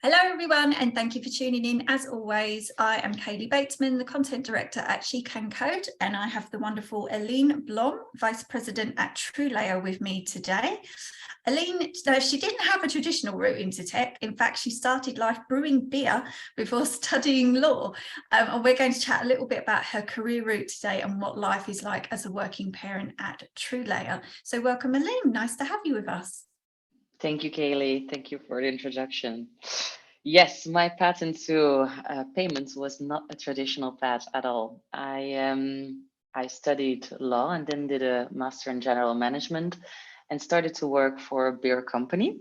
Hello everyone, and thank you for tuning in. As always, I am Kaylee Batesman, the content director at SheCanCode, and I have the wonderful Eline Blomme, Vice President at TrueLayer, with me today. Eline, she didn't have a traditional route into tech. In fact, she started life brewing beer before studying law. And we're going to chat a little bit about her career route today and what life is like as a working parent at TrueLayer. So welcome, Eline. Nice to have you with us. Thank you, Kaylee. Thank you for the introduction. Yes, my path into payments was not a traditional path at all. I studied law and then did a master in general management and started to work for a beer company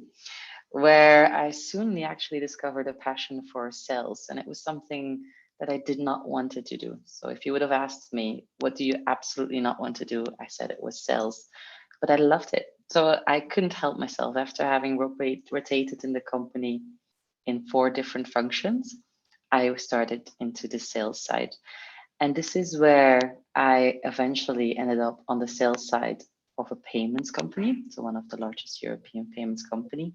where I soon actually discovered a passion for sales. And it was something that I did not want to do. So if you would have asked me, what do you absolutely not want to do? I said it was sales, but I loved it. So I couldn't help myself after having rotated in the company in 4 different functions. I started into the sales side. And this is where I eventually ended up on the sales side of a payments company, so one of the largest European payments company.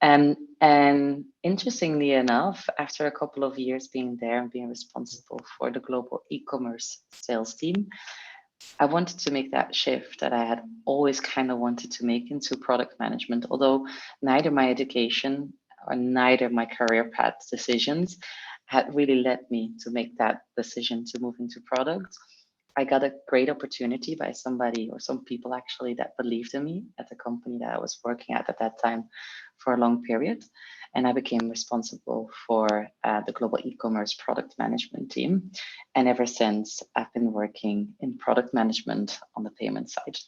And interestingly enough, after a couple of years being there and being responsible for the global e-commerce sales team, I wanted to make that shift that I had always kind of wanted to make into product management, although neither my education or neither my career path decisions had really led me to make that decision to move into products. I got a great opportunity by somebody or some people actually that believed in me at the company that I was working at that time for a long period. And I became responsible for the global e-commerce product management team. And ever since, I've been working in product management on the payment side.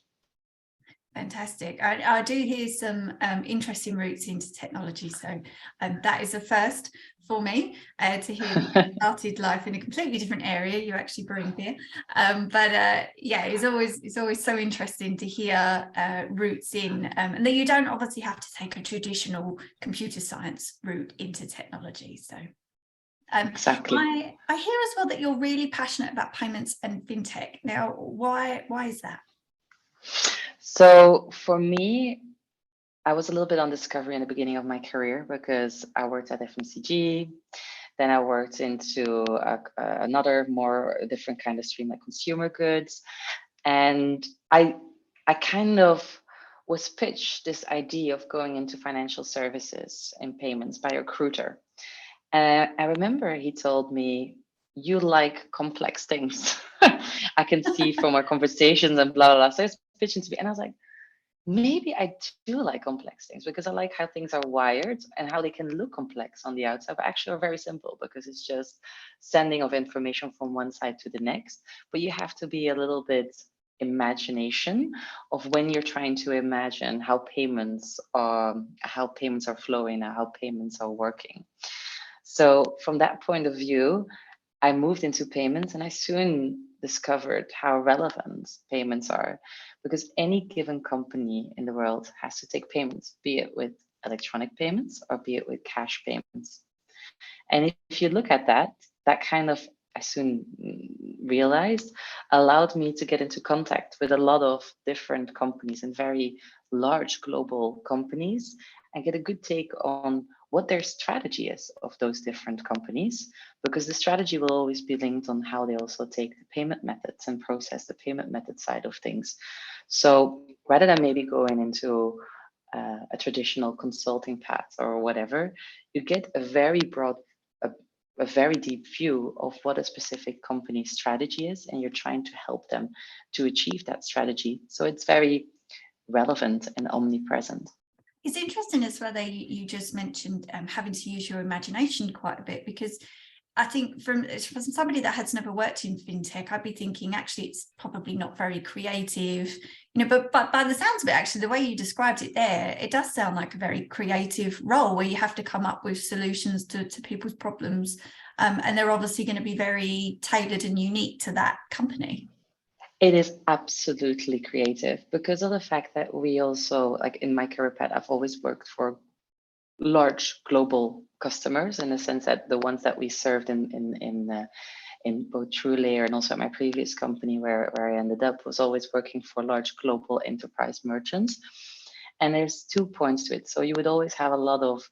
Fantastic. I do hear some interesting routes into technology. So that is a first for me to hear that you started life in a completely different area. You're actually brewing beer. Yeah, it's always so interesting to hear routes in, and that you don't obviously have to take a traditional computer science route into technology. So Exactly. I hear as well that you're really passionate about payments and fintech. Now, why is that? So for me, I was a little bit on discovery in the beginning of my career because I worked at FMCG, then I worked into another more different kind of stream like consumer goods, and I kind of was pitched this idea of going into financial services and payments by a recruiter. And I remember he told me, "You like complex things." I can see from our conversations and blah blah blah. So it's pitching to me, and I was like, maybe I do like complex things because I like how things are wired and how they can look complex on the outside, but actually are very simple because it's just sending of information from one side to the next. But you have to be a little bit imagination of when you're trying to imagine how payments are flowing and how payments are working. So from that point of view, I moved into payments and I soon discovered how relevant payments are because any given company in the world has to take payments, be it with electronic payments or be it with cash payments. And if you look at that, that kind of, I soon realized, allowed me to get into contact with a lot of different companies and very large global companies and get a good take on what their strategy is of those different companies, because the strategy will always be linked on how they also take the payment methods and process the payment method side of things. So rather than maybe going into a traditional consulting path or whatever, you get a very broad, a very deep view of what a specific company's strategy is, and you're trying to help them to achieve that strategy. So it's very relevant and omnipresent. It's interesting as well that you just mentioned having to use your imagination quite a bit, because I think from somebody that has never worked in fintech, I'd be thinking actually it's probably not very creative, but by the sounds of it, actually, the way you described it there, it does sound like a very creative role where you have to come up with solutions to people's problems. And they're obviously going to be very tailored and unique to that company. It is absolutely creative because of the fact that we also, like in my career path, I've always worked for large global customers in the sense that the ones that we served in both TrueLayer and also at my previous company where I ended up was always working for large global enterprise merchants. And there's 2 points to it. So you would always have a lot of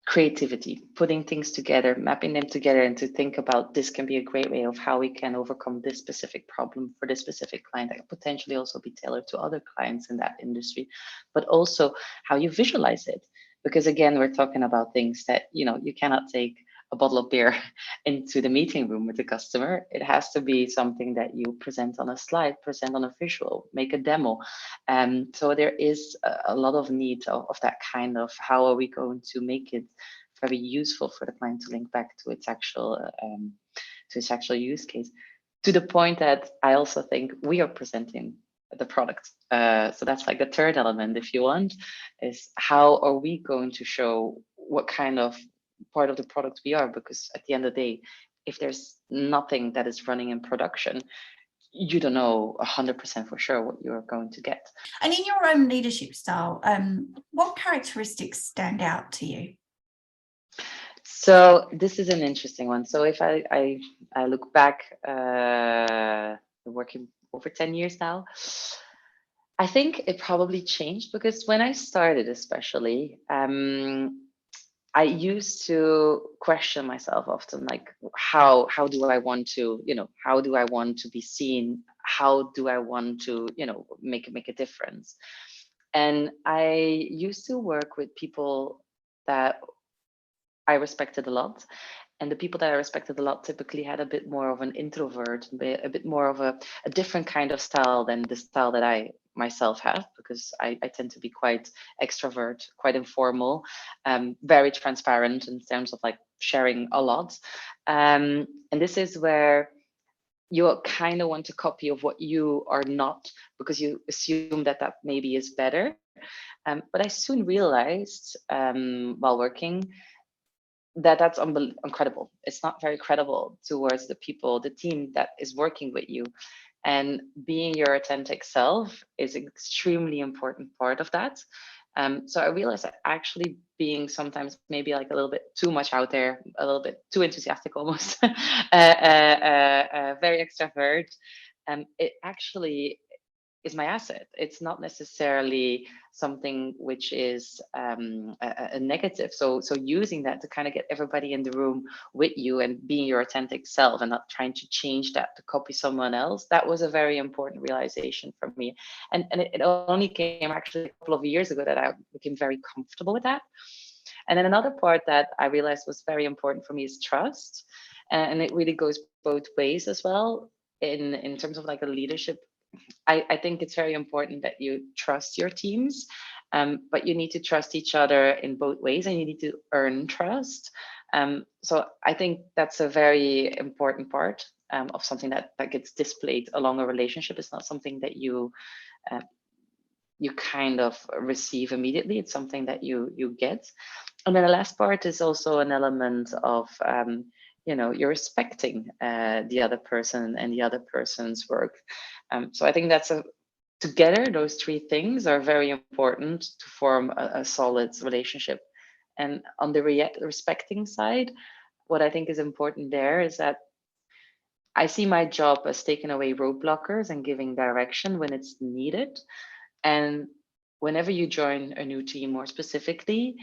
creativity, putting things together, mapping them together, and to think about this can be a great way of how we can overcome this specific problem for this specific client that could potentially also be tailored to other clients in that industry, but also how you visualize it. Because again, we're talking about things that, you cannot take a bottle of beer into the meeting room with the customer. It has to be something that you present on a slide, present on a visual, make a demo. So there is a lot of need of that kind of, how are we going to make it very useful for the client to link back to its actual use case, to the point that I also think we are presenting the product. So that's like the third element, if you want, is how are we going to show what kind of part of the product we are? Because at the end of the day, if there's nothing that is running in production, you don't know 100% for sure what you're going to get. And in your own leadership style, what characteristics stand out to you? So this is an interesting one. So if I look back, working over 10 years now, I think it probably changed, because when I started, especially, I used to question myself often, like, how do I want to, how do I want to be seen? How do I want to, make a difference? And I used to work with people that I respected a lot. And the people that I respected a lot typically had a bit more of an introvert, a bit more of a different kind of style than the style that I myself have, because I tend to be quite extrovert, quite informal, very transparent in terms of like sharing a lot. And this is where you kind of want to copy of what you are not, because you assume that maybe is better. But I soon realized, while working, that's incredible. It's not very credible towards the people, the team that is working with you. And being your authentic self is an extremely important part of that. So I realized that actually being sometimes maybe like a little bit too much out there, a little bit too enthusiastic almost, very extrovert, it actually is my asset. It's not necessarily something which is a negative. So using that to kind of get everybody in the room with you and being your authentic self and not trying to change that to copy someone else, that was a very important realization for me. And it only came actually a couple of years ago that I became very comfortable with that. And then another part that I realized was very important for me is trust. And it really goes both ways as well in terms of like a leadership. I think it's very important that you trust your teams, but you need to trust each other in both ways, and you need to earn trust. So I think that's a very important part of something that gets displayed along a relationship. It's not something that you kind of receive immediately. It's something that you get. And then the last part is also an element of you're respecting the other person and the other person's work. So I think together, those three things are very important to form a solid relationship. And on the respecting side, what I think is important there is that I see my job as taking away roadblockers and giving direction when it's needed. And whenever you join a new team, more specifically,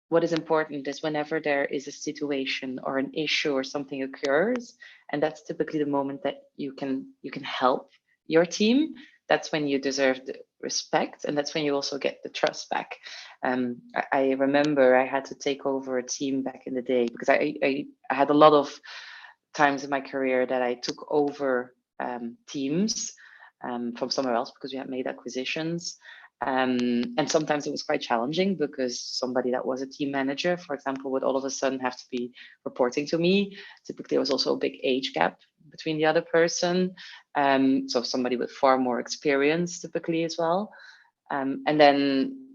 what is important is whenever there is a situation or an issue or something occurs, and that's typically the moment that you can help your team, that's when you deserve the respect, and that's when you also get the trust back. I remember I had to take over a team back in the day, because I had a lot of times in my career that I took over teams from somewhere else because we had made acquisitions. And sometimes it was quite challenging because somebody that was a team manager, for example, would all of a sudden have to be reporting to me. Typically, there was also a big age gap between the other person. So somebody with far more experience typically as well. And then,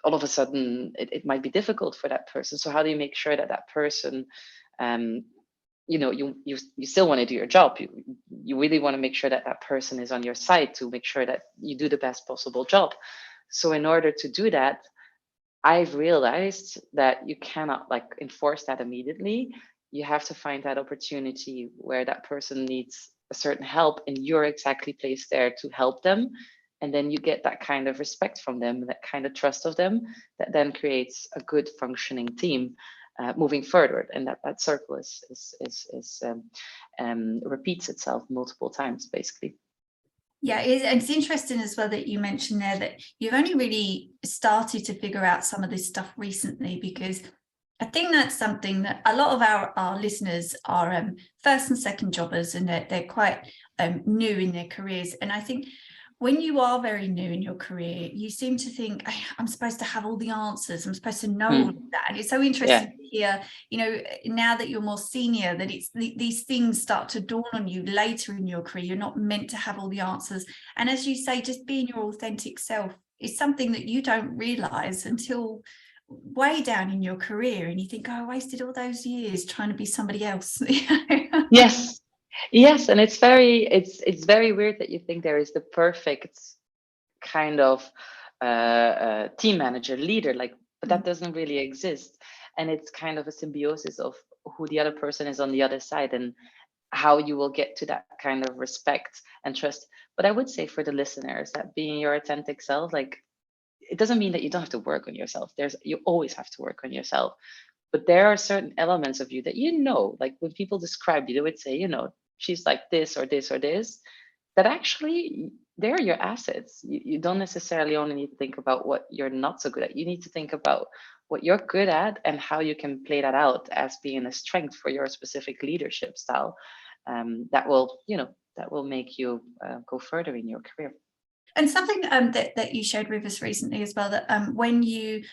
all of a sudden it might be difficult for that person. So how do you make sure that that person, you still want to do your job. You really want to make sure that that person is on your side to make sure that you do the best possible job. So in order to do that, I've realized that you cannot enforce that immediately. You have to find that opportunity where that person needs a certain help and you're exactly placed there to help them. And then you get that kind of respect from them, that kind of trust of them, that then creates a good functioning team moving further. And that circle repeats itself multiple times, basically. Yeah, it's interesting as well that you mentioned there that you've only really started to figure out some of this stuff recently, because I think that's something that a lot of our listeners are first and second jobbers, and they're quite new in their careers. And I think when you are very new in your career, you seem to think, I'm supposed to have all the answers. I'm supposed to know all of that. And it's so interesting to hear, you know, now that you're more senior, that it's these things start to dawn on you later in your career. You're not meant to have all the answers. And as you say, just being your authentic self is something that you don't realize until way down in your career, and you think, oh, I wasted all those years trying to be somebody else. Yes, and it's very weird that you think there is the perfect kind of team manager, leader, like, but that doesn't really exist. And it's kind of a symbiosis of who the other person is on the other side, and how you will get to that kind of respect and trust. But I would say for the listeners that being your authentic self, like, it doesn't mean that you don't have to work on yourself. You always have to work on yourself. But there are certain elements of you that, you know, like when people describe you, they would say, you know, she's like this or this or this, that actually they're your assets. You don't necessarily only need to think about what you're not so good at. You need to think about what you're good at and how you can play that out as being a strength for your specific leadership style. That will make you go further in your career. And something that you shared with us recently as well, that when you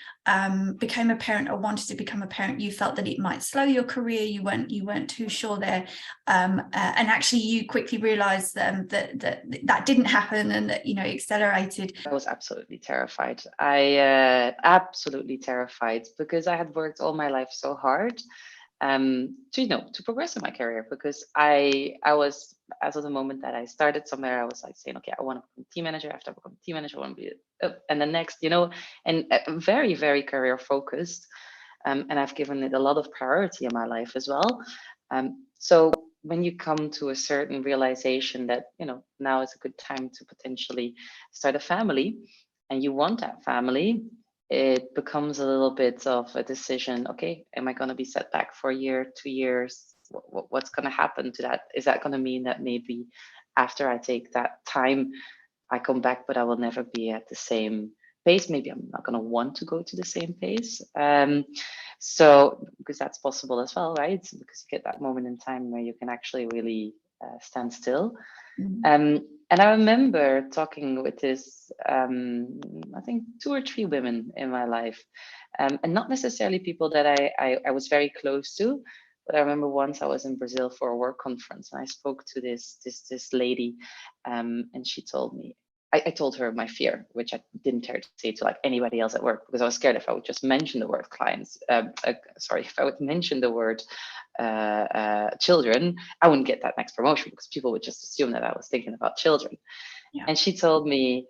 became a parent or wanted to become a parent, you felt that it might slow your career. You weren't too sure there, and actually you quickly realised that didn't happen, and that, you know, accelerated. I was absolutely terrified. Absolutely terrified, because I had worked all my life so hard to progress in my career, because I was, as of the moment that I started somewhere, I was like saying, okay, I want to become team manager. After I become team manager, I want to be and the next, and very, very career focused. And I've given it a lot of priority in my life as well. So when you come to a certain realization that, now is a good time to potentially start a family, and you want that family, it becomes a little bit of a decision. Okay, am I going to be set back for a year, 2 years? What's going to happen to that? Is that going to mean that maybe after I take that time, I come back, but I will never be at the same pace? Maybe I'm not going to want to go to the same pace. So, because that's possible as well, right? Because you get that moment in time where you can actually really stand still. Mm-hmm. And I remember talking with this, I think 2 or 3 women in my life, and not necessarily people that I was very close to, but I remember once I was in Brazil for a work conference, and I spoke to this lady, and she told me, I told her my fear, which I didn't dare to say to like anybody else at work, because I was scared if I would just mention the word clients. If I would mention the word children, I wouldn't get that next promotion, because people would just assume that I was thinking about children. Yeah. And she told me,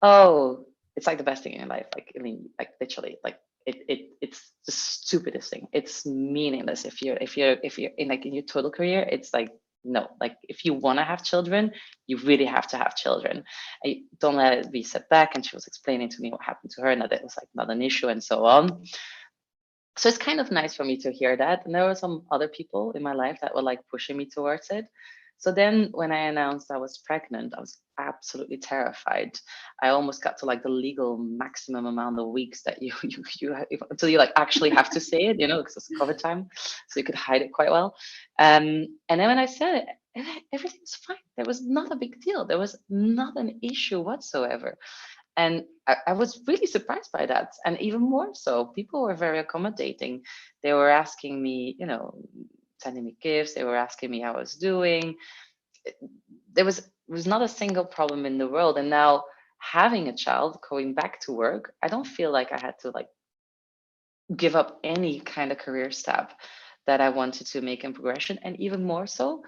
"Oh, it's like the best thing in your life, like Eline, like literally, like it's the stupidest thing. It's meaningless if you're in like in your total career. It's like, no, like if you want to have children, you really have to have children. And don't let it be set back." And she was explaining to me what happened to her, and that it was like not an issue and so on. So it's kind of nice for me to hear that. And there were some other people in my life that were like pushing me towards it. So then when I announced I was pregnant, I was absolutely terrified. I almost got to like the legal maximum amount of weeks that you until you like actually have to say it, because it's COVID time, so you could hide it quite well. And then when I said it, everything was fine. There was not a big deal. There was not an issue whatsoever. And I was really surprised by that. And even more so, people were very accommodating. They were asking me, sending me gifts. They were asking me how I was doing. There was not a single problem in the world. And now having a child, going back to work, I don't feel like I had to like give up any kind of career step that I wanted to make in progression. And even more so,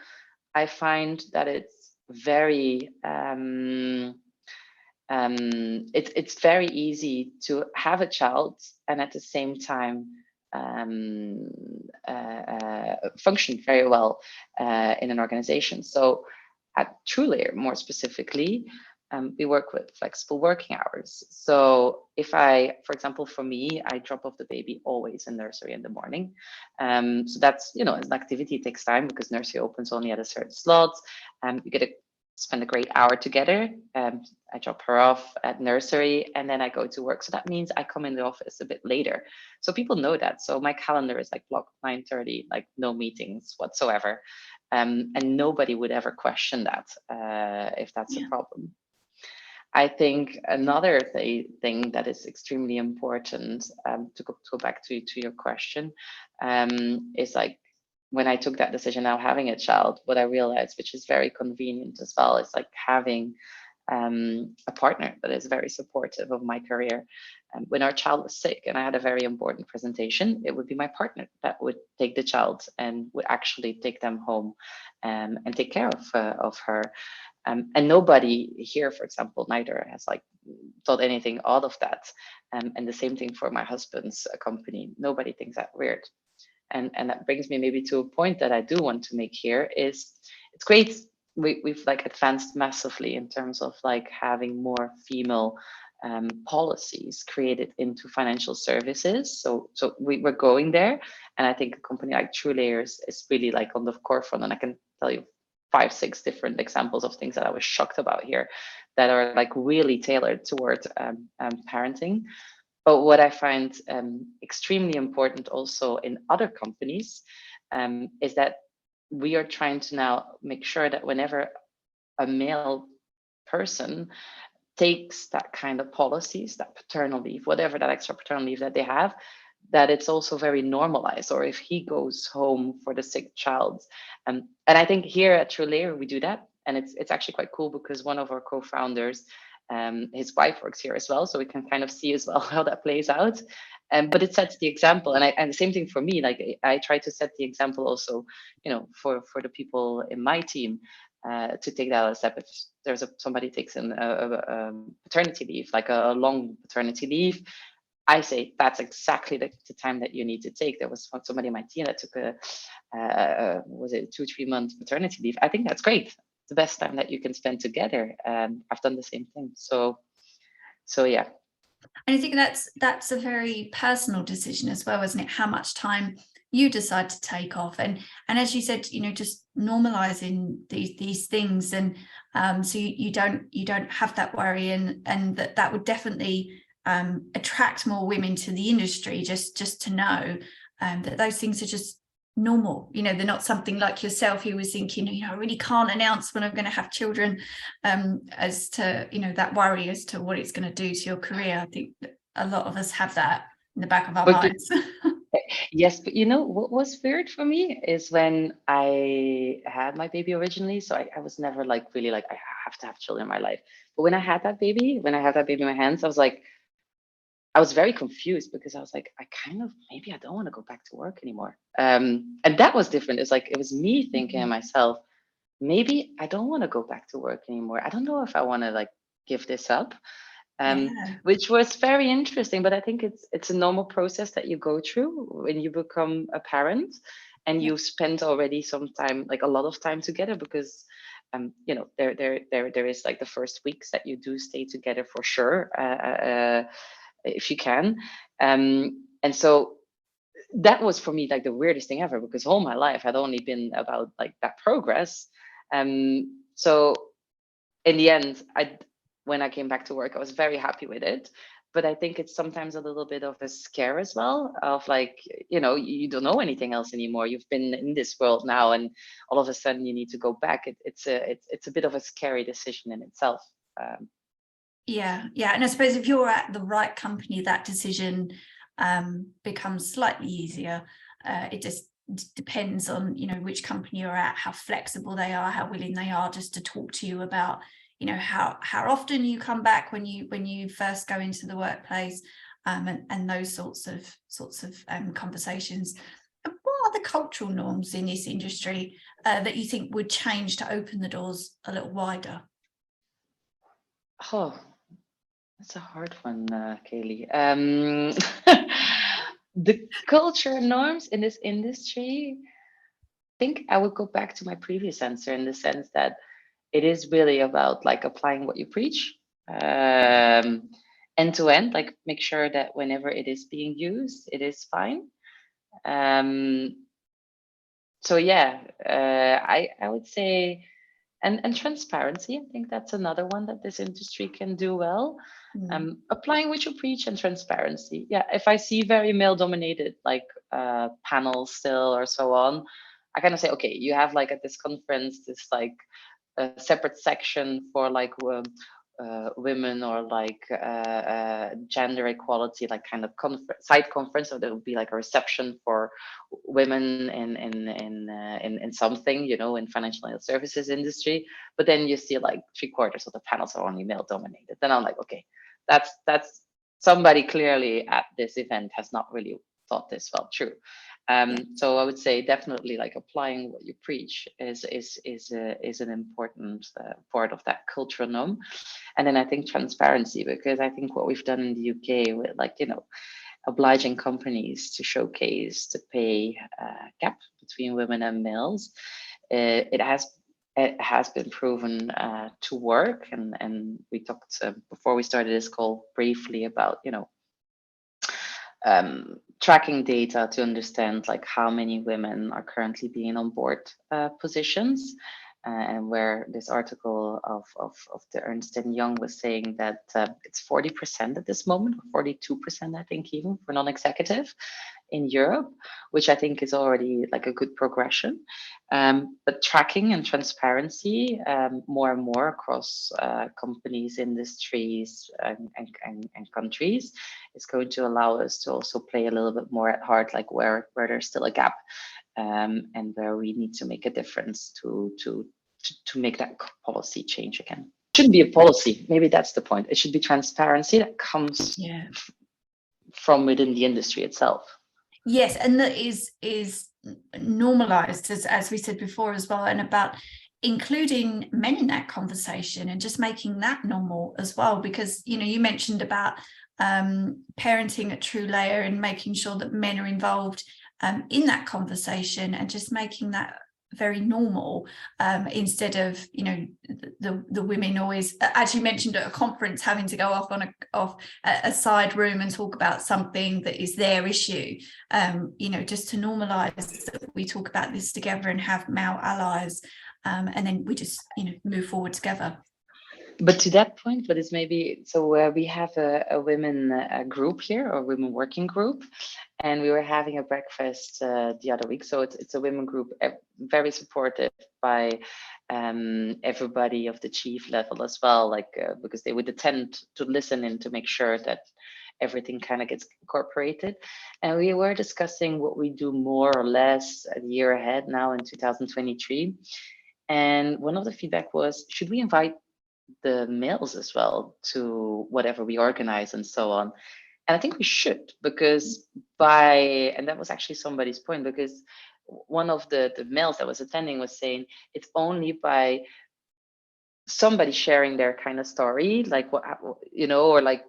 I find that it's very it's very easy to have a child and at the same time function very well in an organization. So at TrueLayer, more specifically, we work with flexible working hours. So if for example, for me, I drop off the baby always in nursery in the morning. So that's, an activity takes time because nursery opens only at a certain slot. You get to spend a great hour together. I drop her off at nursery and then I go to work. So that means I come in the office a bit later. So people know that. So my calendar is like blocked 9:30, like no meetings whatsoever. And nobody would ever question that if that's a problem. I think another thing that is extremely important, to go back to your question, is like when I took that decision now having a child, what I realized, which is very convenient as well, is like having a partner that is very supportive of my career. When our child was sick and I had a very important presentation, it would be my partner that would take the child and would actually take them home and take care of her. And nobody here, for example, neither has like thought anything out of that. And the same thing for my husband's company. Nobody thinks that weird. And that brings me maybe to a point that I do want to make here is it's great. We've like advanced massively in terms of like having more female policies created into financial services. So we're going there. And I think a company like TrueLayer is really like on the forefront. And I can tell you 5, 6 different examples of things that I was shocked about here that are like really tailored towards parenting. But what I find extremely important also in other companies is that we are trying to now make sure that whenever a male person takes that kind of policies, that paternal leave, whatever that extra paternal leave that they have, that it's also very normalized, or if he goes home for the sick child. And I think here at TrueLayer, we do that. And it's actually quite cool because one of our co-founders, his wife works here as well. So we can kind of see as well how that plays out. But it sets the example. And the same thing for me, like I try to set the example also, for the people in my team, to take that a step. If there's somebody takes a paternity leave, like a long paternity leave, I say that's exactly the time that you need to take. There was somebody in my team that took was it 2-3 months paternity leave. I think that's great. The best time that you can spend together. I've done the same thing. So yeah. And I think that's a very personal decision as well, isn't it? How much time you decide to take off, and as you said, just normalizing these things, and so you don't have that worry, and that would definitely attract more women to the industry, just to know that those things are just normal. They're not something like yourself who was thinking, I really can't announce when I'm going to have children, as to that worry as to what it's going to do to your career. I think a lot of us have that in the back of our minds. Yes, but what was weird for me is when I had my baby originally. So I was never like really like I have to have children in my life. But when I had that baby in my hands, I was very confused because I was like, maybe I don't want to go back to work anymore. And that was different. It's like, it was me thinking to myself, maybe I don't want to go back to work anymore. I don't know if I want to like give this up, which was very interesting. But I think it's a normal process that you go through when you become a parent and you spend already some time, like a lot of time together, because there is like the first weeks that you do stay together for sure. If you can. And so that was for me like the weirdest thing ever, because all my life had only been about like that progress. So in the end, when I came back to work, I was very happy with it. But I think it's sometimes a little bit of a scare as well, of like, you don't know anything else anymore. You've been in this world now, and all of a sudden you need to go back. It's a bit of a scary decision in itself. Yeah. And I suppose if you're at the right company, that decision becomes slightly easier. It just depends on which company you're at, how flexible they are, how willing they are just to talk to you about how often you come back when you first go into the workplace, and those sorts of conversations. What are the cultural norms in this industry that you think would change to open the doors a little wider? Oh, that's a hard one, Kaylee. The culture norms in this industry, I think I would go back to my previous answer in the sense that it is really about like applying what you preach, end to end, like make sure that whenever it is being used, it is fine. So yeah, I would say, and transparency. I think that's another one that this industry can do well. Applying what you preach and transparency. Yeah, if I see very male dominated like panels still or so on, I kind of say, okay, you have like at this conference this like a separate section for like women or like gender equality, like kind of side conference. So there will be like a reception for women in something, you know, in financial services industry. But then you see like 3/4 of the panels are only male dominated. Then I'm like, okay, that's somebody clearly at this event has not really thought this felt true. So I would say definitely like applying what you preach is an important part of that cultural norm. And then I think transparency, because I think what we've done in the UK with like, you know, obliging companies to showcase the pay gap between women and males, it has been proven to work. And we talked before we started this call briefly about, you know, tracking data to understand like how many women are currently being on board positions, and where this article of the Ernst & Young was saying that it's 40% at this moment, 42% I think even for non-executive in Europe, which I think is already like a good progression. But tracking and transparency more and more across companies, industries, and countries is going to allow us to also play a little bit more at heart, like where there's still a gap, and where we need to make a difference to make that policy change again. It shouldn't be a policy. Maybe that's the point. It should be transparency that comes from within the industry itself. Yes, and that is normalized, as we said before as well, and about including men in that conversation and just making that normal as well. Because, you know, you mentioned about parenting at TrueLayer and making sure that men are involved in that conversation, and just making that very normal, instead of, you know, the women always, as you mentioned at a conference, having to go off on a side room and talk about something that is their issue. You know, just to normalize that we talk about this together and have male allies, and then we just, you know, move forward together. But to that point, what is maybe, so we have a women group here, or women working group, and we were having a breakfast the other week. So it's a women group, very supported by everybody of the chief level as well, like because they would attend to listen in to make sure that everything kind of gets incorporated. And we were discussing what we do more or less a year ahead now in 2023. And one of the feedback was, should we invite the males as well to whatever we organize and so on? And I think we should, because and that was actually somebody's point, because one of the males that was attending was saying it's only by somebody sharing their kind of story, like what, you know, or like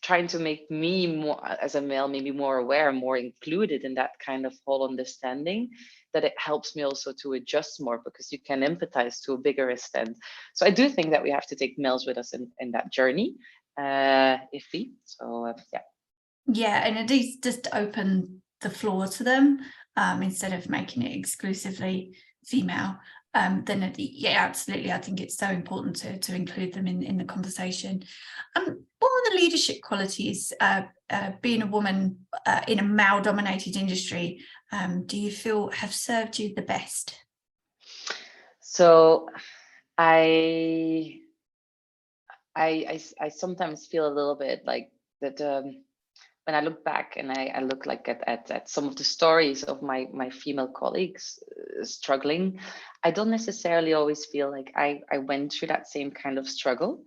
trying to make me more as a male, maybe more aware, more included in that kind of whole understanding, that it helps me also to adjust more, because you can empathize to a bigger extent. So I do think that we have to take males with us in that journey, if we, so yeah. Yeah, and at least just open the floor to them, instead of making it exclusively female. Then yeah, absolutely, I think it's so important to include them in the conversation. What are the leadership qualities, being a woman in a male-dominated industry, do you feel have served you the best? So I sometimes feel a little bit like that when I look back and I look like at some of the stories of my female colleagues struggling, I don't necessarily always feel like I went through that same kind of struggle.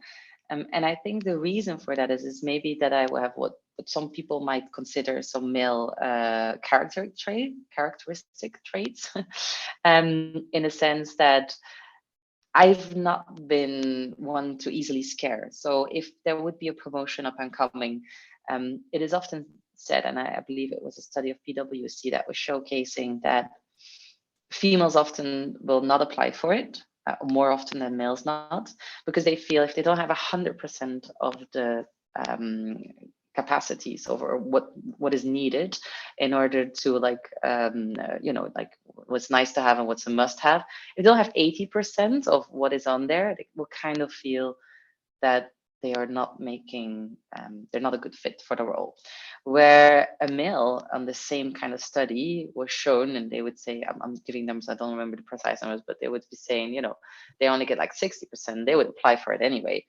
And I think the reason for that is maybe that I have what some people might consider some male characteristic traits, in a sense that I've not been one to easily scare. So if there would be a promotion up and coming, it is often said, and I believe it was a study of PwC that was showcasing that females often will not apply for it, more often than males not, because they feel if they don't have 100% of the capacities over what is needed in order to like like what's nice to have and what's a must have, if they don't have 80% of what is on there, they will kind of feel that they are not making they're not a good fit for the role. Where a male on the same kind of study was shown, and they would say, I'm giving them, so I don't remember the precise numbers, but they would be saying, they only get like 60%, they would apply for it anyway.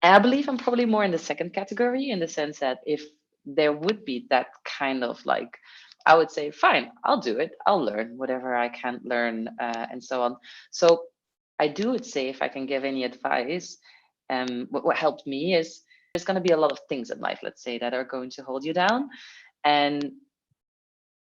And I believe I'm probably more in the second category, in the sense that if there would be that kind of like, I would say, fine, I'll do it. I'll learn whatever I can learn, and so on. So I do would say, if I can give any advice, what helped me is there's going to be a lot of things in life, let's say, that are going to hold you down, and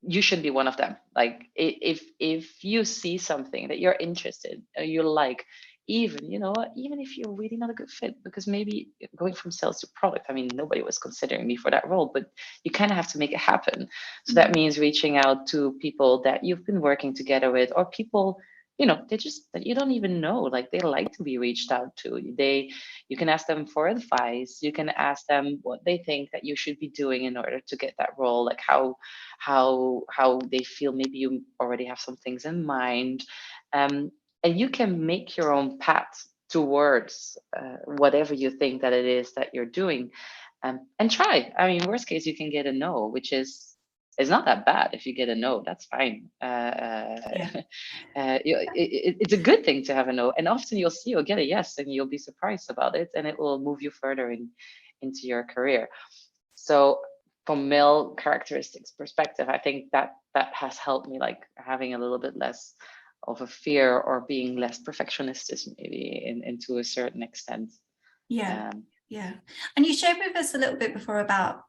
you should be one of them. Like if you see something that you're interested or you like, even even if you're really not a good fit, because maybe going from sales to product, I mean, nobody was considering me for that role, but you kind of have to make it happen. So that means reaching out to people that you've been working together with, or people they just, that you don't even know, like they like to be reached out to. You can ask them for advice, you can ask them what they think that you should be doing in order to get that role, like how they feel. Maybe you already have some things in mind, and you can make your own path towards whatever you think that it is that you're doing, and try. I mean, worst case, you can get a no, which is, it's not that bad. If you get a no, that's fine. It's a good thing to have a no, and often you'll get a yes, and you'll be surprised about it, and it will move you further into your career. So from male characteristics perspective, I think that has helped me, like having a little bit less of a fear, or being less perfectionist, maybe into a certain extent. Yeah. Yeah. And you shared with us a little bit before about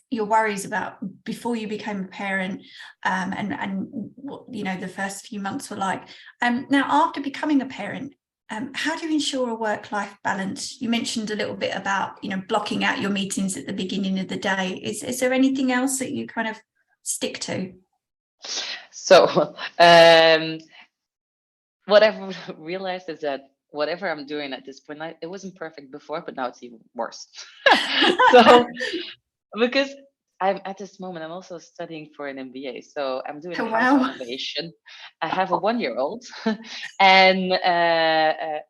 your worries about before you became a parent, and what the first few months were like. Now, after becoming a parent, how do you ensure a work-life balance? You mentioned a little bit about blocking out your meetings at the beginning of the day. Is there anything else that you kind of stick to? So what I've realized is that whatever I'm doing at this point, it wasn't perfect before, but now it's even worse. So because I'm at this moment, I'm also studying for an MBA. So I'm doing Oh, house wow. renovation. I have a 1-year-old, and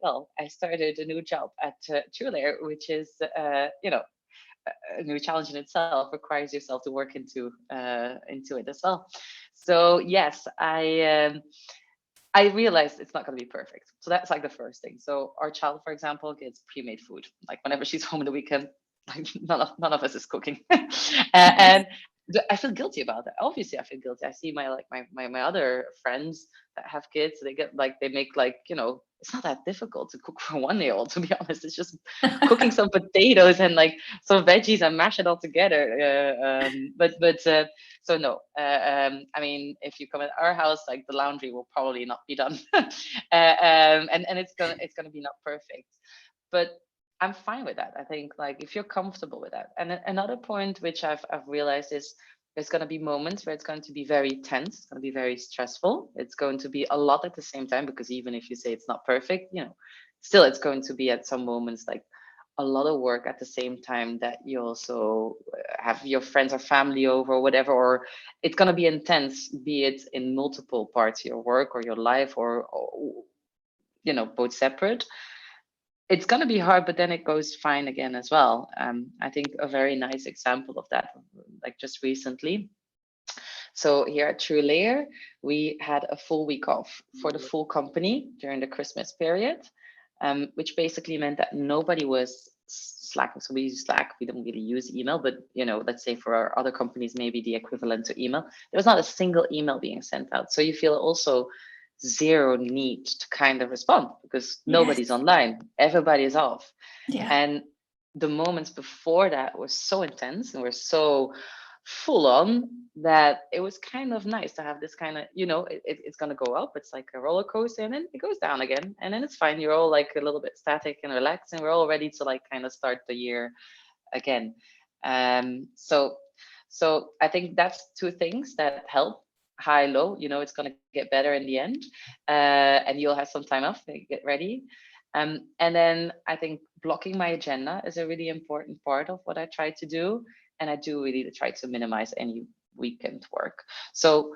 well, I started a new job at TrueLayer, which is a new challenge in itself, requires yourself to work into it as well. So yes, I realized it's not going to be perfect. So that's like the first thing. So our child, for example, gets pre-made food. Like whenever she's home on the weekend, like none of us is cooking, and I feel guilty about that. Obviously, I feel guilty. I see my other friends that have kids. They make it's not that difficult to cook for a 1-year-old. To be honest, it's just cooking some potatoes and like some veggies and mash it all together. So no, I mean, if you come at our house, like the laundry will probably not be done, and it's gonna be not perfect, but I'm fine with that. I think like if you're comfortable with that. And another point which I've realized is there's going to be moments where it's going to be very tense, it's going to be very stressful, it's going to be a lot at the same time, because even if you say it's not perfect, still it's going to be at some moments like a lot of work at the same time, that you also have your friends or family over or whatever, or it's going to be intense, be it in multiple parts of your work or your life, or both separate. It's going to be hard, but then it goes fine again as well. I think a very nice example of that, like just recently. So here at TrueLayer, we had a full week off for the full company during the Christmas period, which basically meant that nobody was slacking. So we use Slack. We don't really use email, but let's say for our other companies, maybe the equivalent to email. There was not a single email being sent out. So you feel also zero need to kind of respond, because nobody's online, everybody is off. And the moments before that were so intense and were so full on that it was kind of nice to have this kind of, it's going to go up, it's like a roller coaster, and then it goes down again, and then it's fine, you're all like a little bit static and relaxed, and we're all ready to like kind of start the year again. So I think that's two things that help, high, low, it's going to get better in the end. And you'll have some time off to get ready. And then I think blocking my agenda is a really important part of what I try to do. And I do really try to minimize any weekend work. So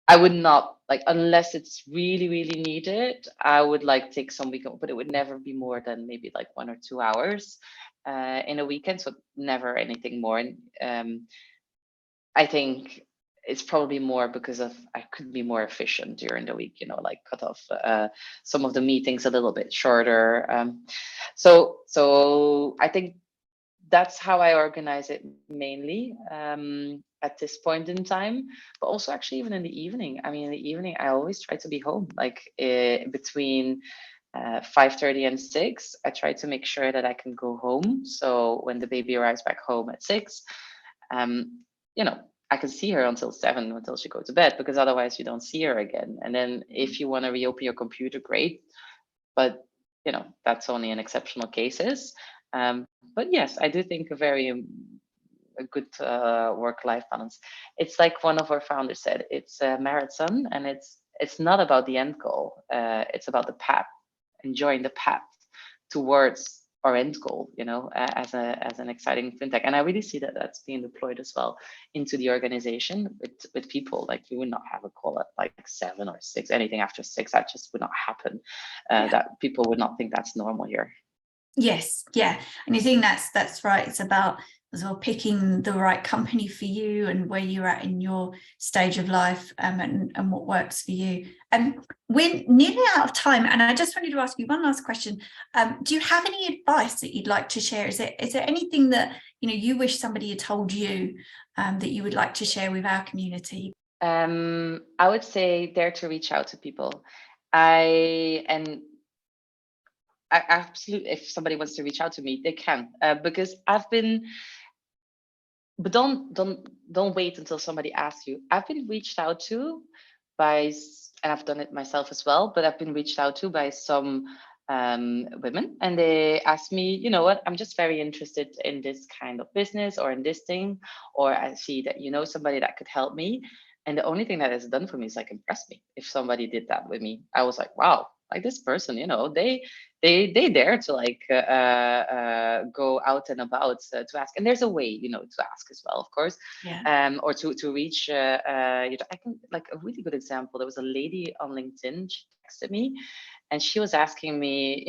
I would not unless it's really, really needed, I would take some weekend, but it would never be more than maybe 1 or 2 hours in a weekend. So never anything more. And I think it's probably more because of I could be more efficient during the week, cut off some of the meetings a little bit shorter. So I think that's how I organize it mainly at this point in time, but also actually even in the evening. I mean, in the evening, I always try to be home, between 5:30 and 6. I try to make sure that I can go home. So when the baby arrives back home at 6, I can see her until 7, until she goes to bed, because otherwise you don't see her again. And then if you want to reopen your computer, great. But, that's only in exceptional cases. But yes, I do think a good work-life balance. It's like one of our founders said, it's a marathon, and it's not about the end goal. It's about the path, enjoying the path towards our end goal, as an exciting fintech. And I really see that that's being deployed as well into the organization with people. We would not have a call at 7 or 6, anything after 6, that just would not happen. That people would not think that's normal here. Yes, yeah. And I think that's right. It's about as well picking the right company for you and where you're at in your stage of life, and what works for you. And we're nearly out of time, and I just wanted to ask you one last question. Do you have any advice that you'd like to share? Is there anything that you wish somebody had told you that you would like to share with our community? I would say dare to reach out to people. I absolutely, if somebody wants to reach out to me, they can, because I've been. But don't wait until somebody asks you. I've been reached out to by, and I've done it myself as well, but I've been reached out to by some women, and they asked me, you know what, I'm just very interested in this kind of business or in this thing, or I see that somebody that could help me. And the only thing that has done for me is impress me. If somebody did that with me, I was like, wow, this person, they dare to go out and about to ask. And there's a way, to ask as well, of course. Yeah. Or to reach. I can a really good example. There was a lady on LinkedIn. She texted me, and she was asking me,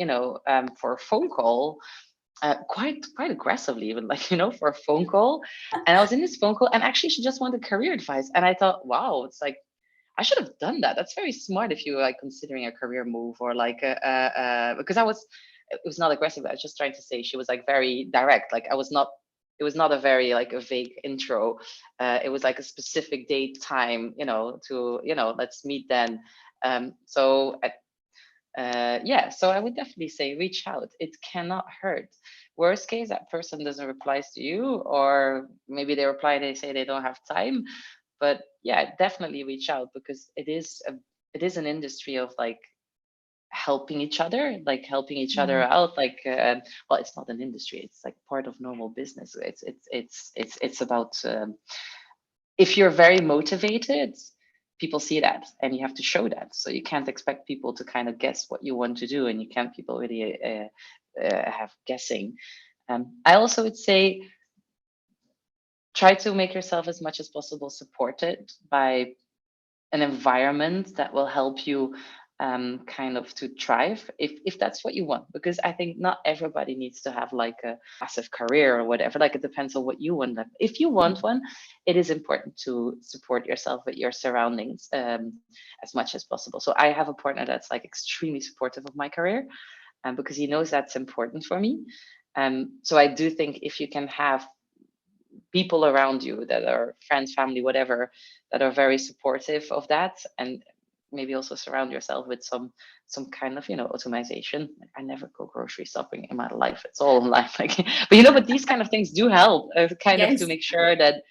for a phone call. Quite aggressively, even for a phone call. And I was in this phone call, and actually she just wanted career advice. And I thought, wow, it's I should have done that. That's very smart if you considering a career move, or because it was not aggressive. I was just trying to say, she was very direct. It was not a very a vague intro. It was a specific date, time, to, let's meet then. So I would definitely say reach out. It cannot hurt. Worst case, that person doesn't reply to you, or maybe they reply, they say they don't have time. But yeah, definitely reach out, because it is an industry of helping each other, helping each other out. Well, it's not an industry, it's part of normal business. It's about if you're very motivated, people see that, and you have to show that. So you can't expect people to kind of guess what you want to do, and you can't people really have guessing. I also would say try to make yourself as much as possible supported by an environment that will help you kind of to thrive, if that's what you want. Because I think not everybody needs to have a massive career or whatever. It depends on what you want. If you want one, it is important to support yourself with your surroundings as much as possible. So I have a partner that's extremely supportive of my career, because he knows that's important for me. So I do think if you can have people around you that are friends, family, whatever, that are very supportive of that, and maybe also surround yourself with some kind of automation. I never go grocery shopping in my life, it's all online. But these kind of things do help kind of to make sure that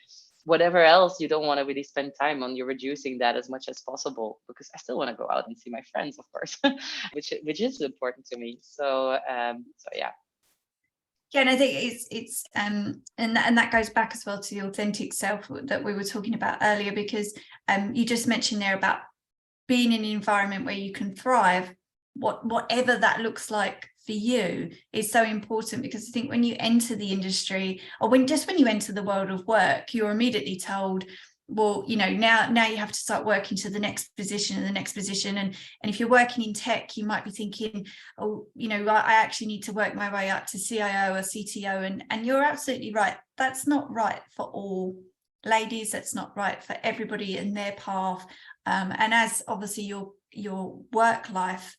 whatever else you don't want to really spend time on, you're reducing that as much as possible, because I still want to go out and see my friends, of course, which is important to me. So yeah. Yeah, and I think it's and that goes back as well to the authentic self that we were talking about earlier, because you just mentioned there about being in an environment where you can thrive, whatever that looks like for you is so important, because I think when you enter the industry, or when you enter the world of work, you're immediately told, well, you know, now you have to start working to the next position and the next position. And if you're working in tech, you might be thinking, oh, you know, I actually need to work my way up to CIO or CTO. And you're absolutely right. That's not right for all ladies. That's not right for everybody in their path. And as obviously your work life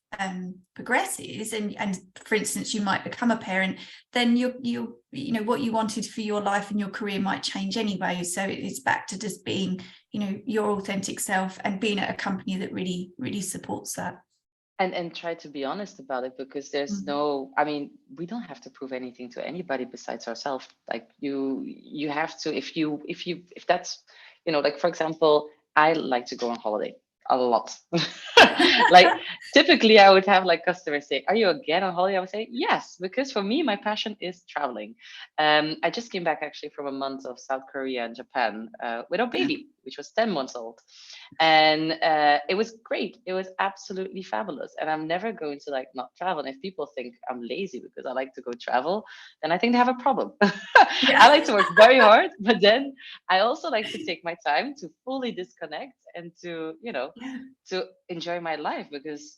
progresses, and for instance, you might become a parent, then you know, what you wanted for your life and your career might change anyway. So it's back to just being, you know, your authentic self and being at a company that really, really supports that. And try to be honest about it, because there's no, I mean, we don't have to prove anything to anybody besides ourselves. Like you have to, if that's, you know, like for example, I like to go on holiday a lot. Like typically I would have like customers say, are you again on holiday? I would say yes, because for me, my passion is traveling. I just came back actually from a month of South Korea and Japan with our baby, which was 10 months old. And it was great. It was absolutely fabulous. And I'm never going to like not travel. And if people think I'm lazy because I like to go travel, then I think they have a problem. Yeah. I like to work very hard, but then I also like to take my time to fully disconnect and to, you know, to enjoy my life. Because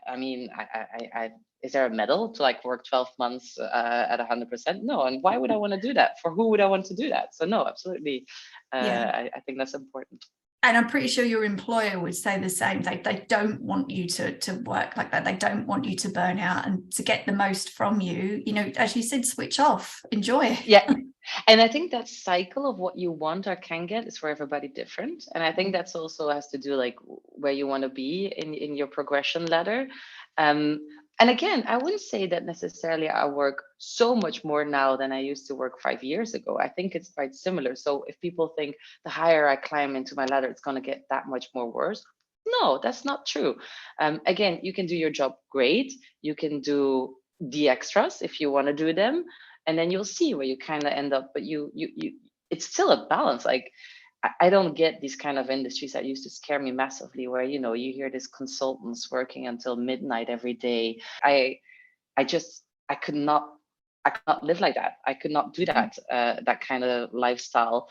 I mean, I is there a medal to like work 12 months at 100%? No. And why would I want to do that? For who would I want to do that? So no, absolutely. I think that's important. And I'm pretty sure your employer would say the same. They don't want you to work like that. They don't want you to burn out, and to get the most from you, you know, as you said, switch off, enjoy. Yeah. And I think that cycle of what you want or can get is for everybody different. And I think that's also has to do like where you want to be in your progression ladder. And again, I wouldn't say that necessarily I work so much more now than I used to work 5 years ago. I think it's quite similar. So if people think the higher I climb into my ladder, it's going to get that much more worse. No, that's not true. Again, you can do your job great. You can do the extras if you want to do them. And then you'll see where you kind of end up. But you, it's still a balance. Like, I don't get these kind of industries that used to scare me massively, where, you know, you hear these consultants working until midnight every day. I could not live like that. I could not do that, that kind of lifestyle.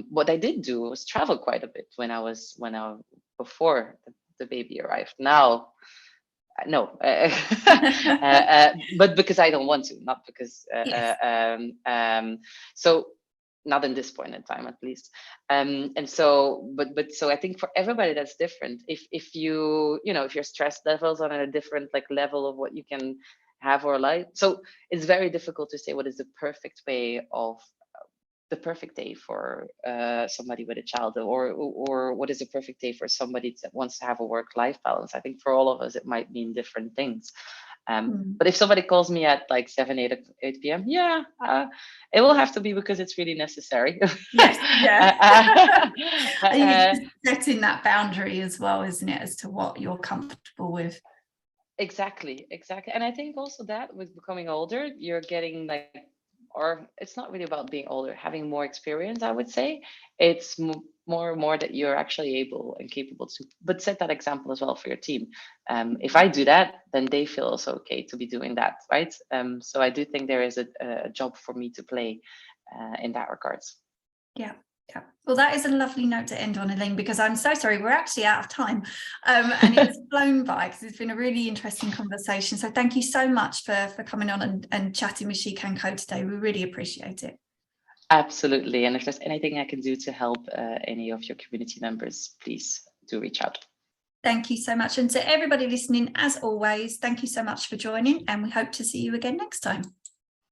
What I did do was travel quite a bit before the baby arrived. Now, no, but because I don't want to, not because, so not in this point in time, at least. And so, but so I think for everybody that's different. If you know, if your stress levels are on a different like level of what you can have or like, so it's very difficult to say what is the perfect way of the perfect day for somebody with a child, or what is the perfect day for somebody that wants to have a work-life balance. I think for all of us, it might mean different things. But if somebody calls me at like 8 p.m., yeah, it will have to be because it's really necessary. Yes, yeah. It's setting that boundary as well, isn't it, as to what you're comfortable with. Exactly. And I think also that with becoming older, you're getting like, or it's not really about being older, having more experience, I would say. It's more and more that you're actually able and capable to, but set that example as well for your team. If I do that, then they feel also okay to be doing that, right? So I do think there is a job for me to play in that regards. Yeah. Yeah. Well, that is a lovely note to end on, Eline, because I'm so sorry, we're actually out of time, and it's flown by, because it's been a really interesting conversation. So thank you so much for coming on and chatting with SheCanCode today. We really appreciate it. Absolutely. And if there's anything I can do to help any of your community members, please do reach out. Thank you so much. And to everybody listening, as always, thank you so much for joining, and we hope to see you again next time.